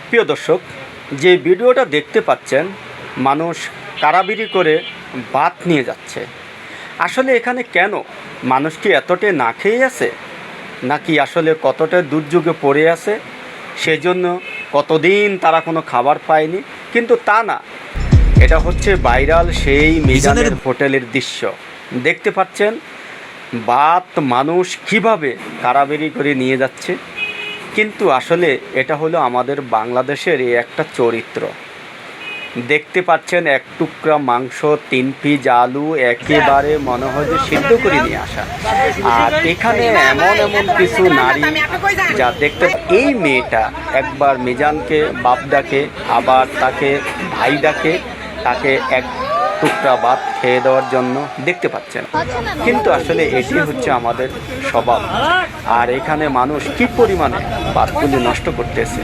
প্রিয় দর্শক, যে ভিডিওটা দেখতে পাচ্ছেন, মানুষ কারাবিরি করে ভাত নিয়ে যাচ্ছে। আসলে এখানে কেন মানুষ কি এতটা না খেয়ে আছে, নাকি আসলে কতটা দুর্যোগে পড়ে আছে সেজন্য কতদিন তারা কোনো খাবার পায়নি? কিন্তু তা না, এটা হচ্ছে ভাইরাল সেই মিজানের হোটেলের দৃশ্য। দেখতে পাচ্ছেন ভাত মানুষ কিভাবে কারাবিরি করে নিয়ে যাচ্ছে। কিন্তু আসলে এটা হলো আমাদের বাংলাদেশের একটা চরিত্র। দেখতে পাচ্ছেন এক টুকরা মাংস, 3 পিস আলু একেবারে মনে হয় যে সিদ্ধ করে নিয়ে আসা। আর এখানে এমন এমন কিছু নারী যা দেখতে, এই মেয়েটা একবার মিজানকে বাপ ডাকে, আবার তাকে ভাই ডাকে, তাকে এক টুকরা ভাত খেয়ে দেওয়ার জন্য দেখতে পাচ্ছেন। কিন্তু আসলে এটি হচ্ছে আমাদের স্বভাব। আর এখানে মানুষ কি পরিমাণে ভাতগুলি নষ্ট করতেছে।